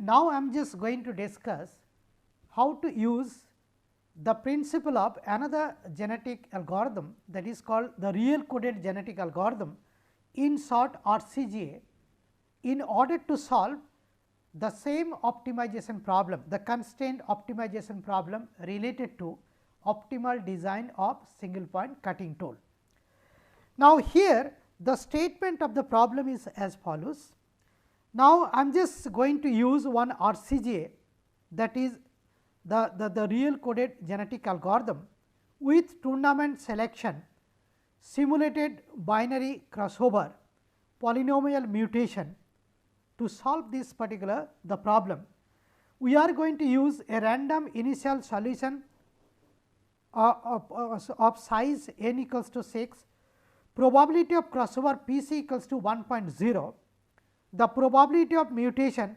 now I am just going to discuss how to use the principle of another genetic algorithm, that is called the real coded genetic algorithm, in short RCGA, in order to solve the same optimization problem, the constraint optimization problem related to optimal design of single point cutting tool. Now, here the statement of the problem is as follows. Now, I am just going to use one RCGA, that is the real coded genetic algorithm with tournament selection, simulated binary crossover, polynomial mutation. To solve this particular the problem, we are going to use a random initial solution of size n equals to 6, probability of crossover P c equals to 1.0, the probability of mutation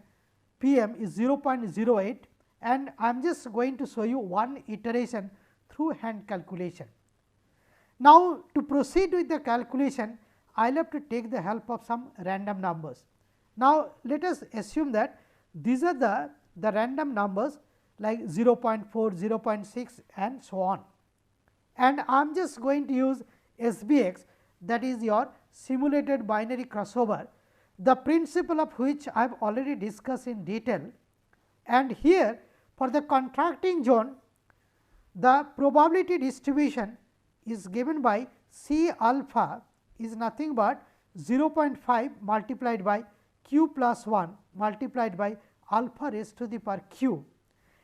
P m is 0.08, and I am just going to show you one iteration through hand calculation. Now, to proceed with the calculation, I will have to take the help of some random numbers. Now, let us assume that these are the random numbers like 0.4, 0.6 and so on, and I am just going to use SBX, that is your simulated binary crossover, the principle of which I have already discussed in detail. And here for the contracting zone, the probability distribution is given by C alpha is nothing but 0.5 multiplied by q plus 1 multiplied by alpha raised to the power q,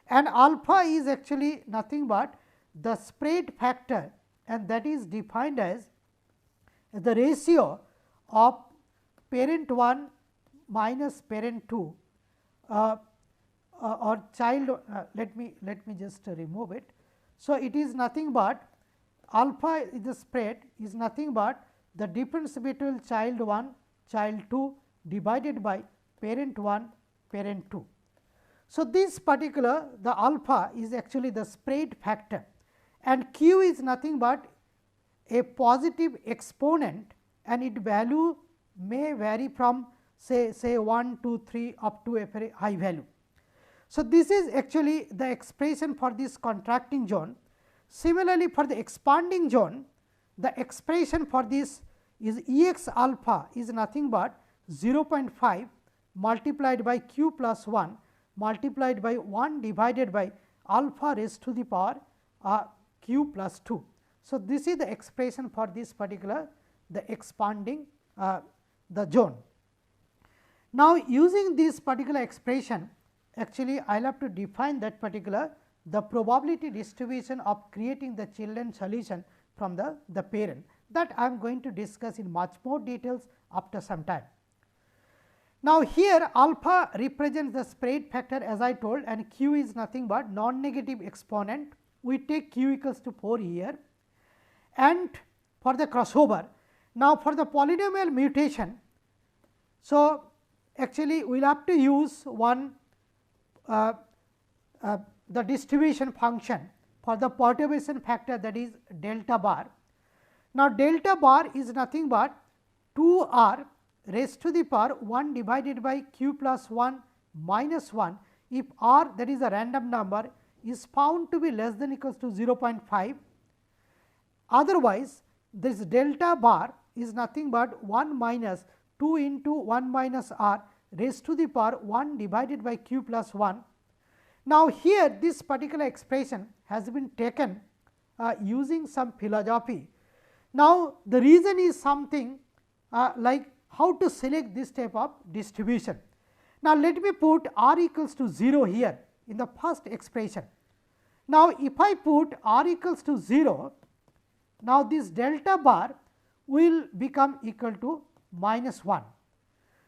and alpha is actually nothing but the spread factor, and that is defined as the ratio of parent 1 minus parent 2 or child, let me just remove it. So, it is nothing but alpha is the spread is nothing but the difference between child 1 child 2 divided by parent 1 parent 2. So, this particular the alpha is actually the spread factor, and q is nothing but a positive exponent, and its value may vary from say 1, 2, 3 up to a very high value. So, this is actually the expression for this contracting zone. Similarly, for the expanding zone, the expression for this is E x alpha is nothing but 0.5 multiplied by q plus 1 multiplied by 1 divided by alpha raised to the power q plus 2. So, this is the expression for this particular the expanding the zone. Now, using this particular expression, actually I will have to define that particular the probability distribution of creating the children solution from the parent, that I am going to discuss in much more details after some time. Now, here alpha represents the spread factor as I told, and q is nothing but non-negative exponent. We take q equals to 4 here, and for the crossover. Now, for the polynomial mutation, so actually we will have to use one the distribution function for the perturbation factor, that is delta bar. Now, delta bar is nothing but 2 r raised to the power 1 divided by q plus 1 minus 1 if r, that is a random number, is found to be less than equals to 0.5. Otherwise, this delta bar is nothing but 1 minus 2 into 1 minus r raised to the power 1 divided by q plus 1. Now, here this particular expression has been taken using some philosophy. Now, the reason is something like how to select this type of distribution. Now, let me put r equals to 0 here in the first expression. Now, if I put r equals to 0, now this delta bar will become equal to minus 1.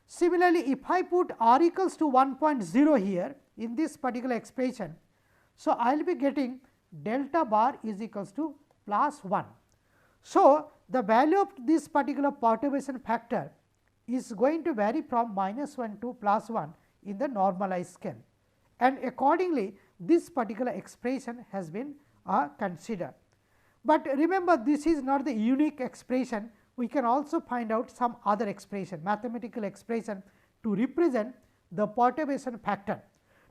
Similarly, if I put r equals to 1.0 here in this particular expression, so I will be getting delta bar is equals to plus 1. So, the value of this particular perturbation factor is going to vary from minus 1 to plus 1 in the normalized scale, and accordingly this particular expression has been considered. But remember, this is not the unique expression, we can also find out some other expression, mathematical expression to represent the perturbation factor.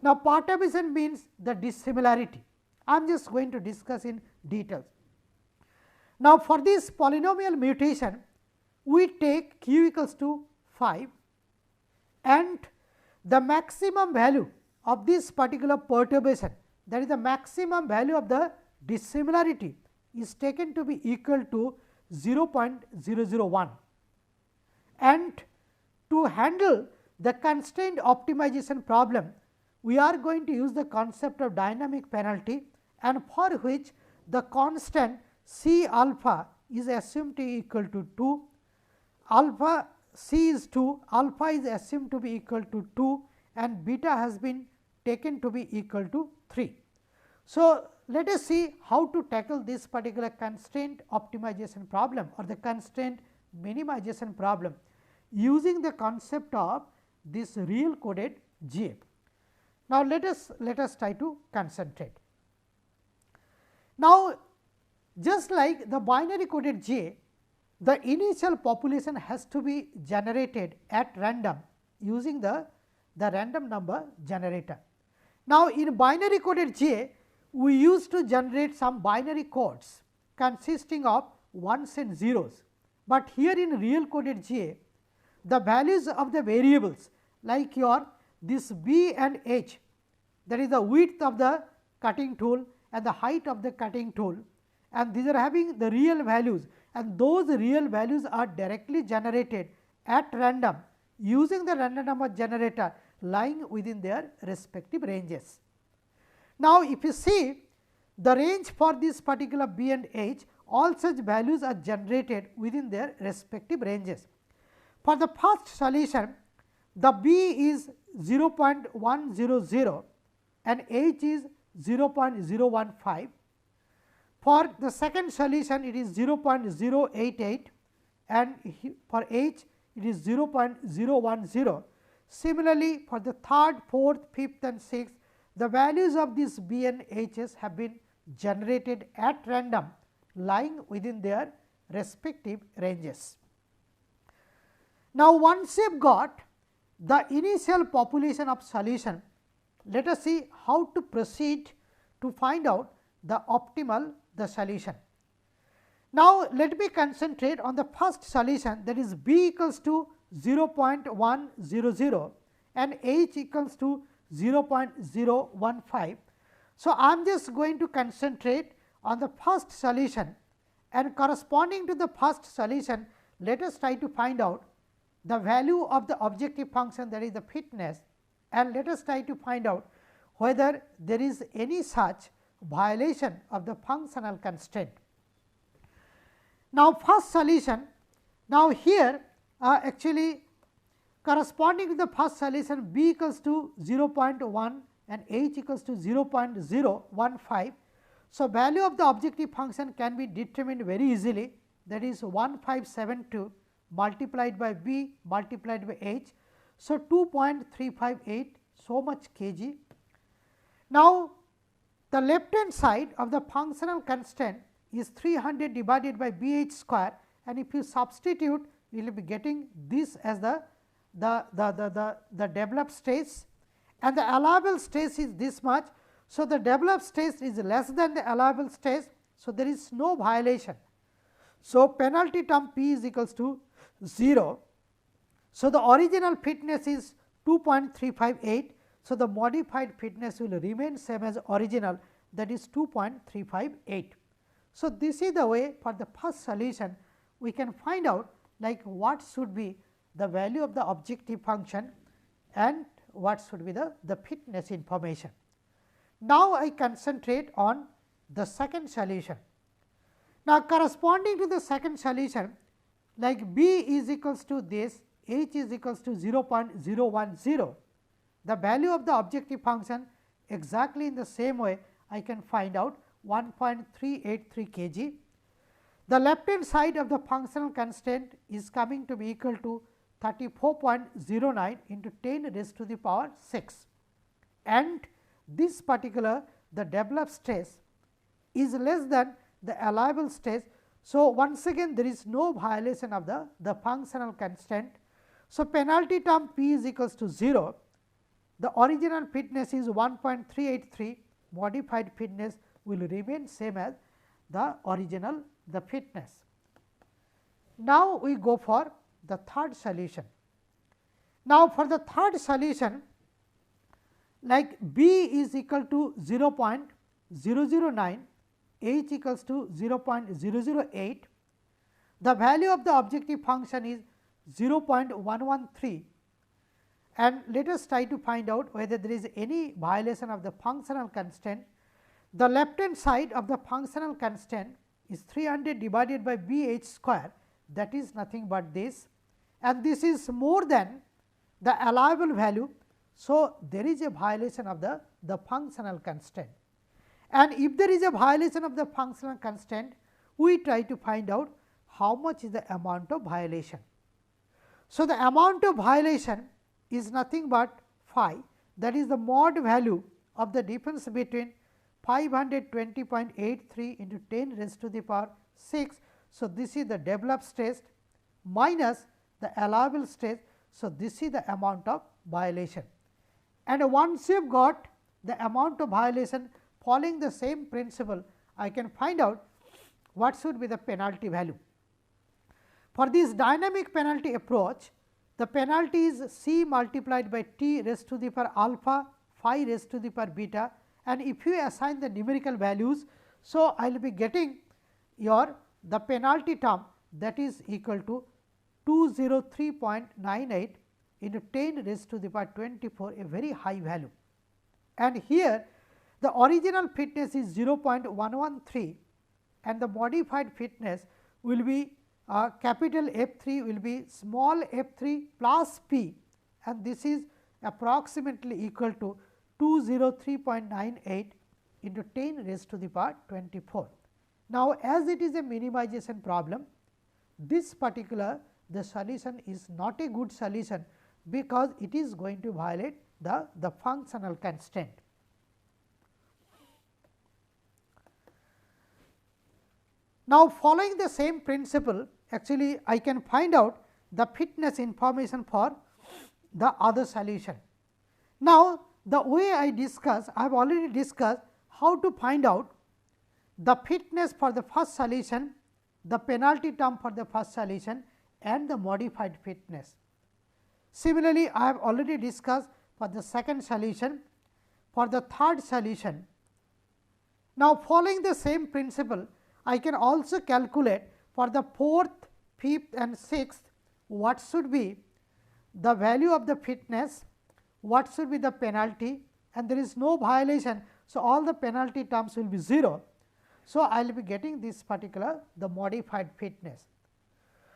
Now, perturbation means the dissimilarity. I am just going to discuss in details. Now, for this polynomial mutation, we take q equals to 5 and the maximum value of this particular perturbation, that is the maximum value of the dissimilarity, is taken to be equal to 0.001. And to handle the constraint optimization problem, we are going to use the concept of dynamic penalty, and for which the constant C alpha is assumed to be equal to 2, alpha C is 2, alpha is assumed to be equal to 2 and beta has been taken to be equal to 3. So, let us see how to tackle this particular constraint optimization problem or the constraint minimization problem using the concept of this real coded GA. Now, let us try to concentrate. Now, just like the binary coded GA, the initial population has to be generated at random using the random number generator. Now, in binary coded GA, we used to generate some binary codes consisting of ones and zeros, but here in real coded GA, the values of the variables like your this b and h, that is the width of the cutting tool and the height of the cutting tool, and these are having the real values, and those real values are directly generated at random using the random number generator lying within their respective ranges. Now, if you see the range for this particular b and h, all such values are generated within their respective ranges. For the first solution, the b is 0.100 and h is 0.015. For the second solution, it is 0.088 and for h it is 0.010. Similarly, for the third, fourth, fifth and sixth, the values of these b and h's have been generated at random lying within their respective ranges. Now, once you have got the initial population of solution, let us see how to proceed to find out the optimal solution. Now, let me concentrate on the first solution, that is b equals to 0.100 and h equals to 0.015. So, I am just going to concentrate on the first solution, and corresponding to the first solution, let us try to find out the value of the objective function, that is the fitness, and let us try to find out whether there is any such violation of the functional constraint. Now, first solution, now here actually corresponding to the first solution, b equals to 0.1 and h equals to 0.015. So, value of the objective function can be determined very easily, that is 1572 multiplied by b multiplied by h. So, 2.358 so much kg. Now, the left hand side of the functional constraint is 300 divided by b h square, and if you substitute, you will be getting this as the developed stress, and the allowable stress is this much. So, the developed stress is less than the allowable stress. So, there is no violation. So, penalty term p is equals to 0. So, the original fitness is 2.358. So, the modified fitness will remain same as original, that is 2.358. So, this is the way for the first solution we can find out like what should be the value of the objective function and what should be the fitness information. Now, I concentrate on the second solution. Now, corresponding to the second solution, like b is equals to this, h is equals to 0.010, the value of the objective function exactly in the same way I can find out 1.383 kg. The left hand side of the functional constraint is coming to be equal to 34.09 into 10 raised to the power 6, and this particular the developed stress is less than the allowable stress. So, once again there is no violation of the functional constraint. So, penalty term p is equals to 0, the original fitness is 1.383, modified fitness will remain same as the original the fitness. Now, we go for the third solution. Now, for the third solution, like B is equal to 0.009, H equals to 0.008, the value of the objective function is 0.113, and let us try to find out whether there is any violation of the functional constant. The left hand side of the functional constant is 300 divided by B h square, that is nothing but this, and this is more than the allowable value. So, there is a violation of the functional constant, and if there is a violation of the functional constant, we try to find out how much is the amount of violation. So, the amount of violation is nothing but phi, that is the mod value of the difference between 520.83 into 10 raised to the power 6. So, this is the developed stress minus the allowable stress. So, this is the amount of violation, and once you have got the amount of violation following the same principle, I can find out what should be the penalty value. For this dynamic penalty approach, the penalty is C multiplied by T raised to the power alpha phi raised to the power beta, and if you assign the numerical values. So, I will be getting your the penalty term, that is equal to 203.98 into 10 raised to the power 24, a very high value. And here the original fitness is 0.113, and the modified fitness will be capital F3 will be small f3 plus p, and this is approximately equal to 203.98 into 10 raised to the power 24. Now, as it is a minimization problem, this particular the solution is not a good solution, because it is going to violate the functional constant. Now, following the same principle, actually I can find out the fitness information for the other solution. Now, the way I have already discussed how to find out the fitness for the first solution, the penalty term for the first solution, and the modified fitness. Similarly, I have already discussed for the second solution, for the third solution. Now, following the same principle, I can also calculate for the fourth, fifth and sixth what should be the value of the fitness, what should be the penalty, and there is no violation. So, all the penalty terms will be 0. So, I will be getting this particular the modified fitness.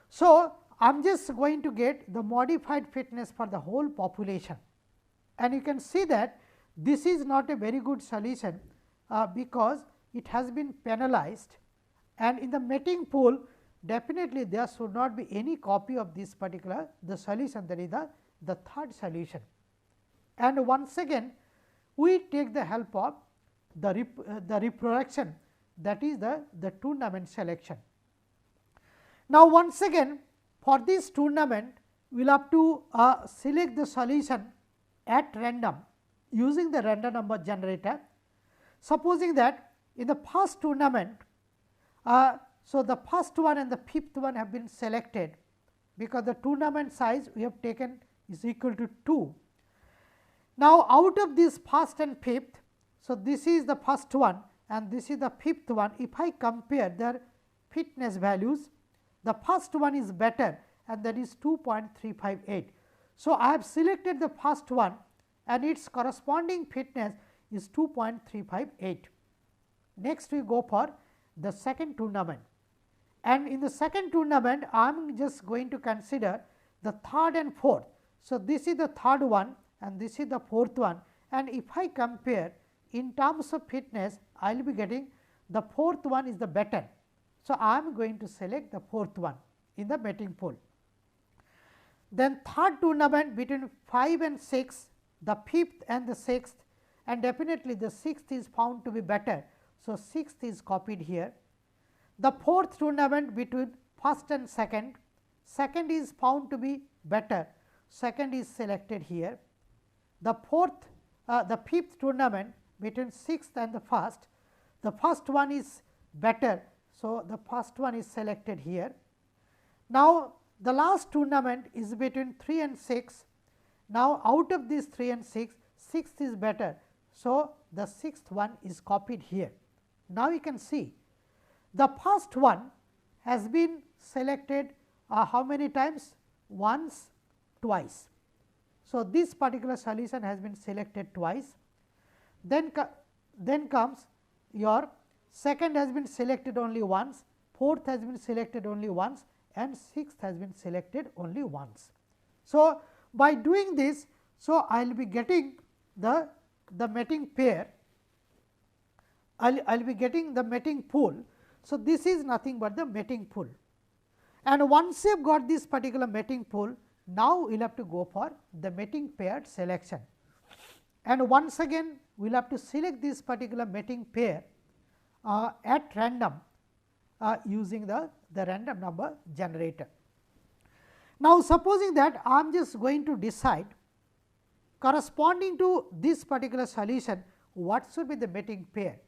So, I am just going to get the modified fitness for the whole population, and you can see that this is not a very good solution, because it has been penalized, and in the mating pool definitely there should not be any copy of this particular the solution, that is the third solution. And once again we take the help of the reproduction, that is the tournament selection. Now, once again for this tournament we will have to select the solution at random using the random number generator. Supposing that in the first tournament, so the first one and the fifth one have been selected, because the tournament size we have taken is equal to 2. Now, out of this first and fifth, so this is the first one and this is the fifth one. If I compare their fitness values, the first one is better, and that is 2.358. So, I have selected the first one and its corresponding fitness is 2.358. Next we go for the second tournament, and in the second tournament I am just going to consider the third and fourth. So, this is the third one and this is the fourth one, and if I compare in terms of fitness, I will be getting the fourth one is the better. So, I am going to select the fourth one in the mating pool. Then third tournament between 5 and 6, the fifth and the sixth, and definitely the sixth is found to be better. So, sixth is copied here. The fourth tournament between first and second, second is found to be better, second is selected here. the fifth tournament between sixth and the first one is better. So, the first one is selected here. Now, the last tournament is between 3 and 6. Now, out of these 3 and 6, sixth is better. So, the sixth one is copied here. Now, you can see the first one has been selected how many times? Once, twice. So, this particular solution has been selected twice. Then comes your second has been selected only once, fourth has been selected only once, and sixth has been selected only once. So, by doing this, so I will be getting the mating pair, I will be getting the mating pool. So, this is nothing but the mating pool, and once you have got this particular mating pool, now we will have to go for the mating pair selection, and once again we will have to select this particular mating pair at random using the random number generator. Now, supposing that I am just going to decide corresponding to this particular solution what should be the mating pair.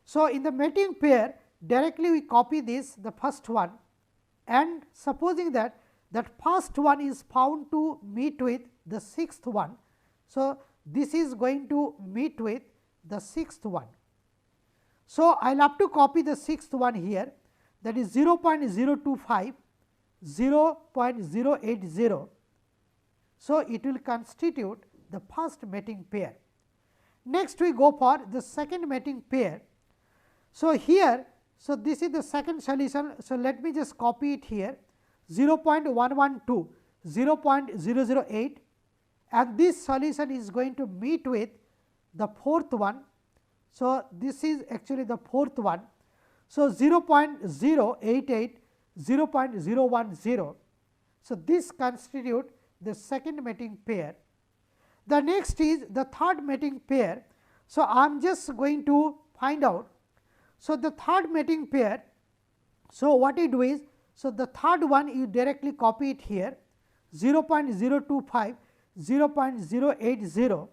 So, in the mating pair directly we copy this the first one, and supposing that first one is found to meet with the sixth one. So, this is going to meet with the sixth one. So, I will have to copy the sixth one here, that is 0.025, 0.080. So, it will constitute the first mating pair. Next we go for the second mating pair. So, here, so this is the second solution. So, let me just copy it here 0.112, 0.008, and this solution is going to meet with the fourth one. So, this is actually the fourth one. So, 0.088, 0.010. So, this constitute the second mating pair. The next is the third mating pair. So, I am just going to find out. So, the third mating pair, so what you do is, so the third one you directly copy it here 0.025, 0.080,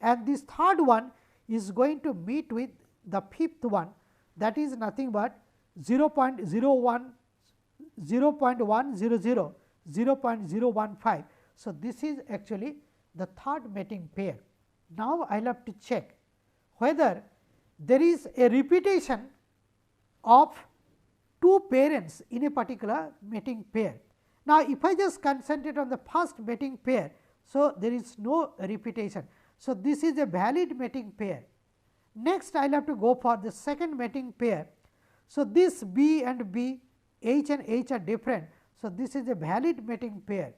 and this third one is going to meet with the fifth one, that is nothing but 0.01, 0.100, 0.015. So, this is actually the third mating pair. Now, I will have to check whether there is a repetition of two parents in a particular mating pair. Now, if I just concentrate on the first mating pair, so there is no repetition. So, this is a valid mating pair. Next, I will have to go for the second mating pair. So, this B and B, H and H are different. So, this is a valid mating pair.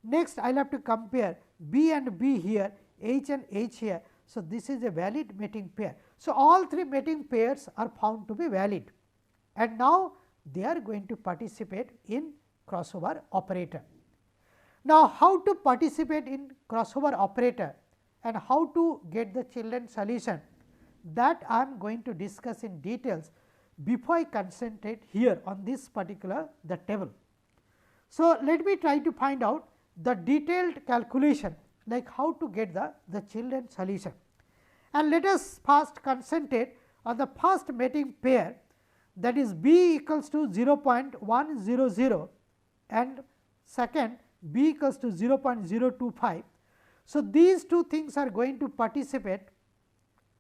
Next, I will have to compare B and B here, H and H here. So, this is a valid mating pair. So, all three mating pairs are found to be valid, and now they are going to participate in crossover operator. Now, how to participate in crossover operator and how to get the children solution, that I am going to discuss in details before I concentrate here on this particular the table. So, let me try to find out the detailed calculation like how to get the children solution, and let us first concentrate on the first mating pair, that is B equals to 0.100 and second B equals to 0.025. So, these two things are going to participate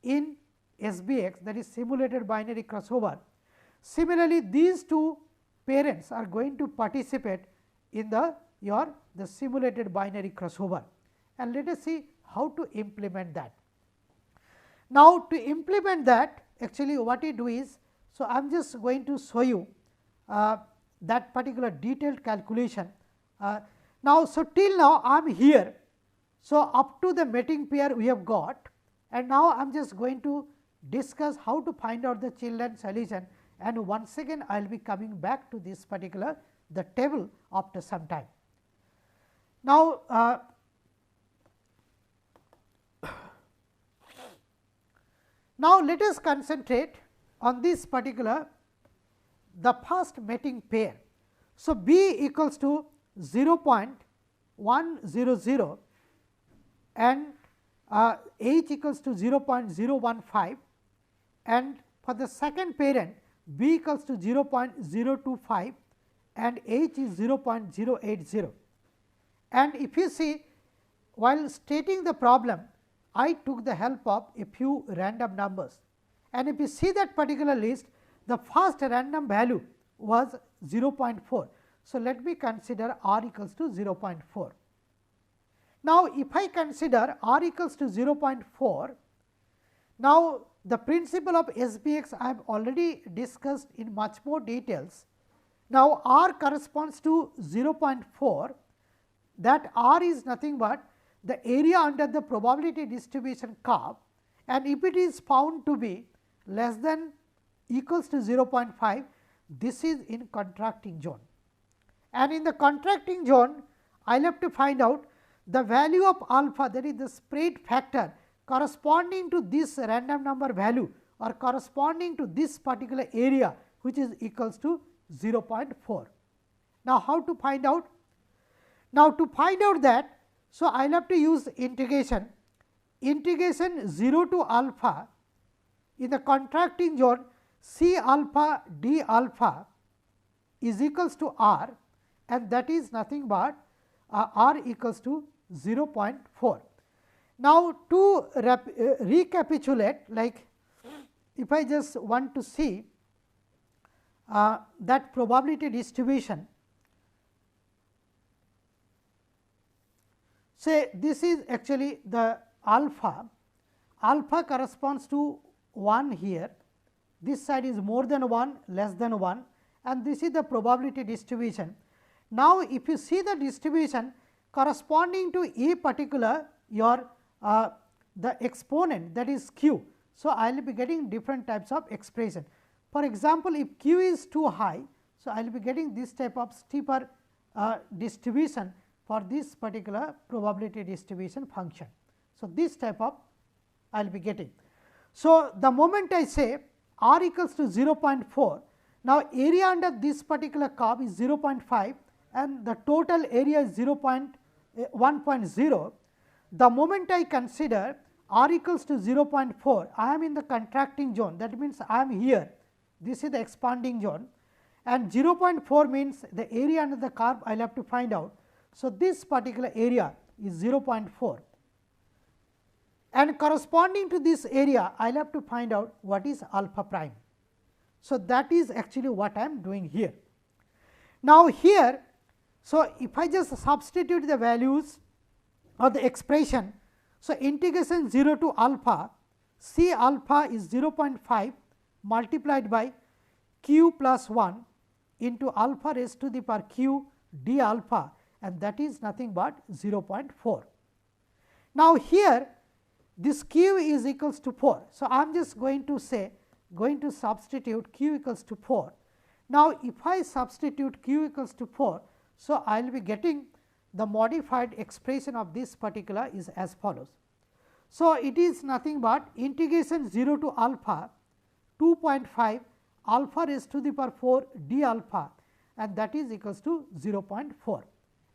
in SBX, that is simulated binary crossover. Similarly, these two parents are going to participate in the simulated binary crossover, and let us see how to implement that. Now, to implement that, actually what you do is, so I am just going to show you that particular detailed calculation. Now, so till now I am here. So, up to the mating pair we have got, and now I am just going to discuss how to find out the children solution, and once again I will be coming back to this particular the table after some time. Now, now let us concentrate on this particular the first mating pair. So, B equals to 0.100 and h equals to 0.015, and for the second parent b equals to 0.025 and h is 0.080. And if you see, while stating the problem, I took the help of a few random numbers, and if you see that particular list, the first random value was 0.4. So, let me consider r equals to 0.4. Now, if I consider r equals to 0.4, now the principle of SBX I have already discussed in much more details. Now, r corresponds to 0.4, that r is nothing but the area under the probability distribution curve, and if it is found to be less than equals to 0.5, this is in contracting zone. And in the contracting zone, I will have to find out the value of alpha, that is the spread factor corresponding to this random number value or corresponding to this particular area, which is equals to 0.4. Now, how to find out? Now, to find out that, so I will have to use integration 0 to alpha in the contracting zone C alpha d alpha is equals to r, and that is nothing but r equals to 0.4. Now, to recapitulate, like if I just want to see that probability distribution, say this is actually the alpha, alpha corresponds to 1 here, this side is more than 1, less than 1, and this is the probability distribution. Now, if you see the distribution corresponding to a particular your the exponent, that is q. So, I will be getting different types of expression. For example, if q is too high, so I will be getting this type of steeper distribution for this particular probability distribution function. So, this type of I will be getting. So, the moment I say r equals to 0.4, now area under this particular curve is 0.5 and the total area is 1.0. The moment I consider r equals to 0.4, I am in the contracting zone, that means I am here, this is the expanding zone, and 0.4 means the area under the curve I will have to find out. So, this particular area is 0.4, and corresponding to this area I will have to find out what is alpha prime. So, that is actually what I am doing here. Now, here, so if I just substitute the values or the expression, so integration 0 to alpha, C alpha is 0.5 multiplied by q plus 1 into alpha raised to the power q d alpha, and that is nothing but 0.4. Now, here this q is equals to 4. So, I am just going to say substitute q equals to 4. Now, if I substitute q equals to 4, so I will be getting the modified expression of this particular is as follows. So, it is nothing but integration 0 to alpha 2.5 alpha raised to the power 4 d alpha, and that is equals to 0.4,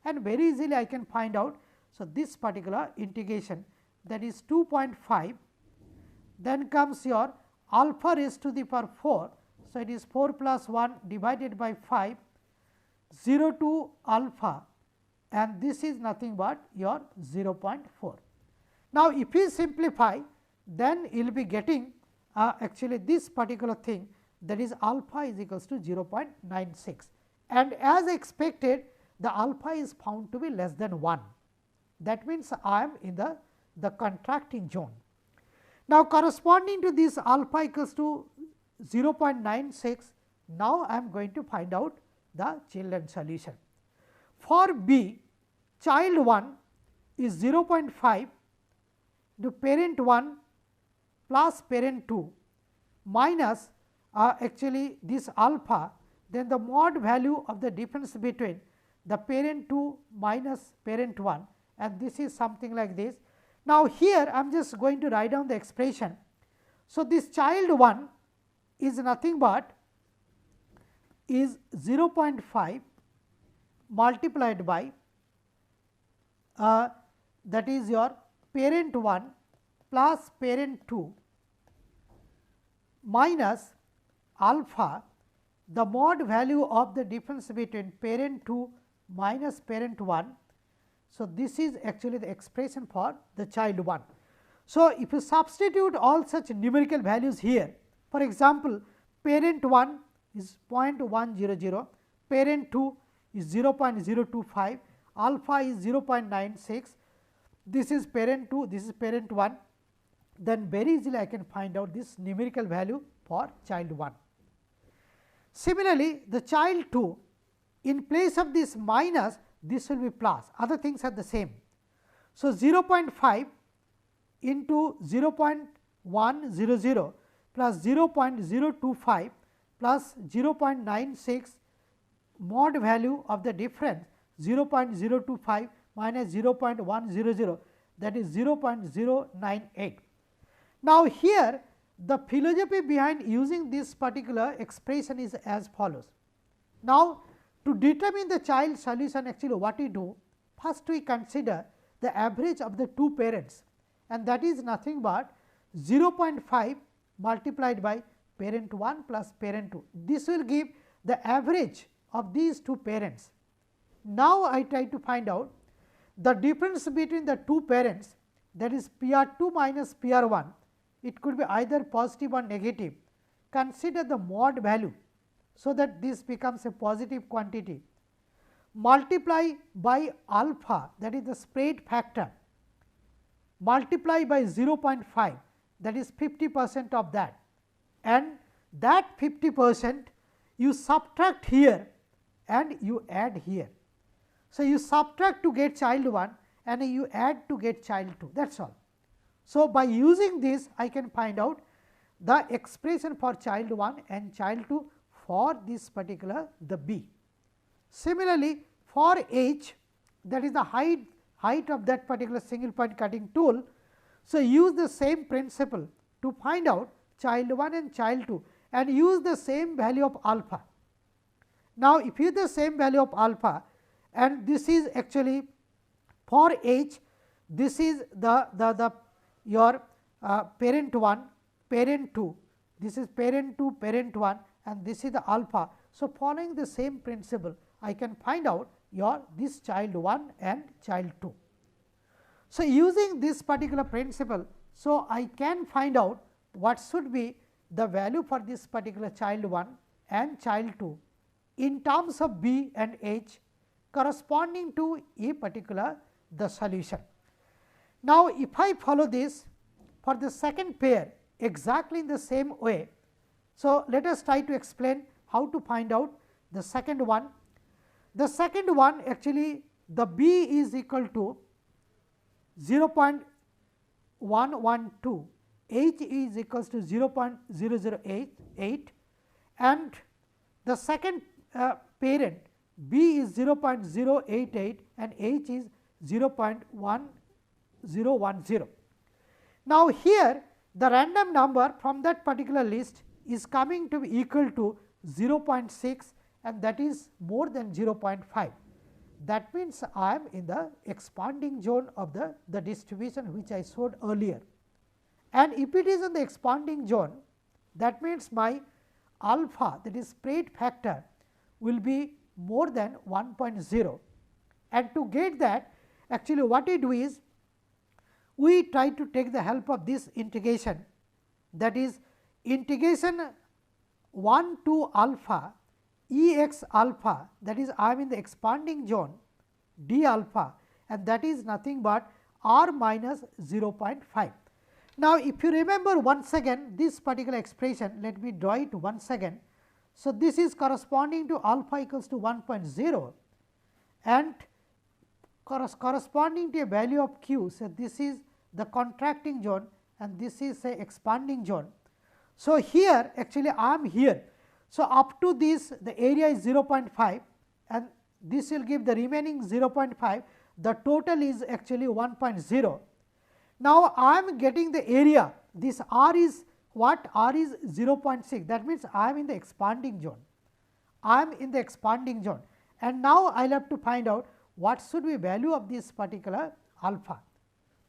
and very easily I can find out. So, this particular integration, that is 2.5, then comes your alpha raised to the power 4. So, it is 4 plus 1 divided by 5, 0 to alpha, and this is nothing but your 0.4. Now, if you simplify, then you will be getting actually this particular thing, that is alpha is equals to 0.96, and as expected the alpha is found to be less than 1. That means, I am in the contracting zone. Now, corresponding to this alpha equals to 0.96, now I am going to find out the children solution. For B, child 1 is 0.5 to parent 1 plus parent 2 minus actually this alpha, then the mod value of the difference between the parent 2 minus parent 1, and this is something like this. Now, here I am just going to write down the expression. So, this child 1 is nothing but is 0.5 multiplied by that is your parent 1 plus parent 2 minus alpha, the mod value of the difference between parent 2 minus parent 1. So, this is actually the expression for the child 1. So, if you substitute all such numerical values here, for example, parent 1 is 0.100, parent 2 is 0.025, alpha is 0.96, this is parent 2, this is parent 1, then very easily I can find out this numerical value for child 1. Similarly, the child 2, in place of this minus, this will be plus, other things are the same. So, 0.5 into 0.100 plus 0.025 plus 0.96 mod value of the difference 0.025 minus 0.100, that is 0.098. Now, here the philosophy behind using this particular expression is as follows. Now, to determine the child solution, actually what we do, first we consider the average of the two parents, and that is nothing but 0.5 multiplied by parent 1 plus parent 2. This will give the average of these two parents. Now, I try to find out the difference between the two parents, that is PR2 minus PR1, it could be either positive or negative. Consider the mod value, so that this becomes a positive quantity, multiply by alpha, that is the spread factor, multiply by 0.5, that is 50% of that, and that 50% you subtract here and you add here. So, you subtract to get child 1 and you add to get child 2, that is all. So, by using this I can find out the expression for child 1 and child 2 for this particular the B. Similarly, for H, that is the height of that particular single point cutting tool. So, use the same principle to find out child 1 and child 2 and use the same value of alpha. Now, if you use the same value of alpha, and this is actually for H, this is the your parent 1, parent 2, this is parent 2, parent 1, and this is the alpha. So, following the same principle, I can find out your this child 1 and child 2. So, using this particular principle, so I can find out what should be the value for this particular child 1 and child 2 in terms of B and H corresponding to a particular the solution. Now, if I follow this for the second pair exactly in the same way, so let us try to explain how to find out the second one. The second one, actually the B is equal to 0.112, H is equals to 0.008, and the second parent B is 0.088 and H is 0.1010. Now, here the random number from that particular list is coming to be equal to 0.6 and that is more than 0.5. That means, I am in the expanding zone of the distribution which I showed earlier, and if it is in the expanding zone, that means my alpha, that is spread factor, will be more than 1.0, and to get that, actually what we do is we try to take the help of this integration, that is integration 1 to alpha E x alpha, that is I am in the expanding zone d alpha, and that is nothing but r minus 0.5. Now, if you remember once again this particular expression, let me draw it once again. So, this is corresponding to alpha equals to 1.0 and corresponding to a value of q. So, this is the contracting zone and this is say expanding zone. So, here actually I am here. So, up to this the area is 0.5 and this will give the remaining 0.5, the total is actually 1.0. Now, I am getting the area, this r is what? R is 0.6, that means I am in the expanding zone, I am in the expanding zone, and now I will have to find out what should be value of this particular alpha.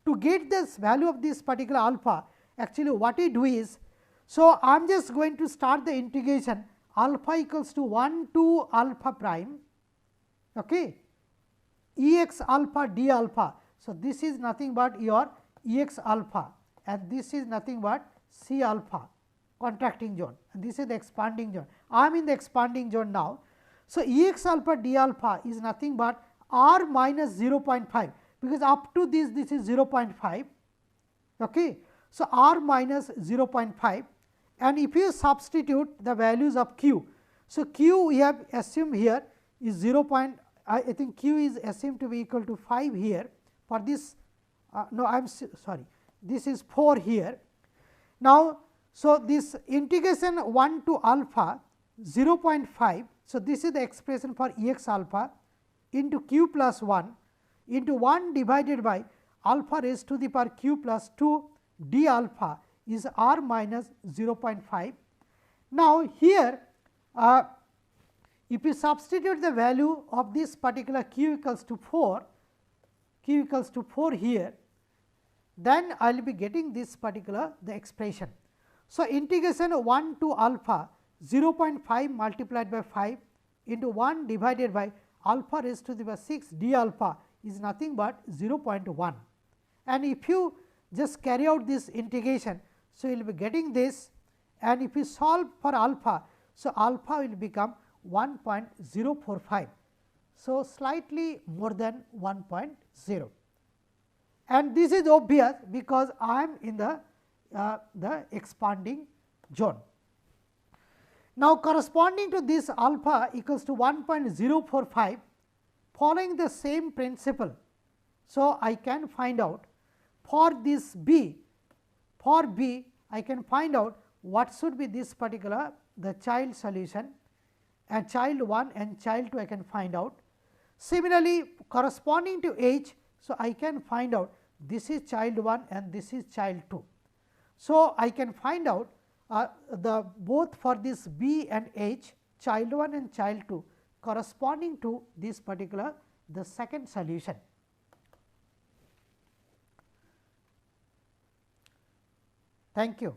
to get this value of this particular alpha, actually what we do is, so I am just going to start the integration alpha equals to 1 to alpha prime, okay, E x alpha d alpha. So, this is nothing but your E x alpha and this is nothing but C alpha contracting zone and this is the expanding zone. I am in the expanding zone now. So, E x alpha d alpha is nothing but r minus 0.5, because up to this is 0.5. Okay. So, r minus 0.5, and if you substitute the values of q. So, q we have assumed here is 0. I think q is assumed to be equal to 5 here for this, no I am sorry, this is 4 here. Now, so this integration 1 to alpha 0.5. So, this is the expression for E x alpha into q plus 1 into 1 divided by alpha raised to the power q plus 2 d alpha is r minus 0.5. Now, here if you substitute the value of this particular q equals to 4 here, then I will be getting this particular the expression. So, integration 1 to alpha 0.5 multiplied by 5 into 1 divided by alpha raised to the power 6 d alpha is nothing but 0.1, and if you just carry out this integration. So, you will be getting this, and if you solve for alpha, so alpha will become 1.045. So, slightly more than 1.0, and this is obvious because I am in the expanding zone. Now, corresponding to this alpha equals to 1.045, following the same principle. So, I can find out for this b, for b I can find out what should be this particular the child solution, and child 1 and child 2 I can find out. Similarly, corresponding to h, so I can find out this is child 1 and this is child 2. So, I can find out the both for this b and h, child 1 and child 2 corresponding to this particular the second solution. Thank you.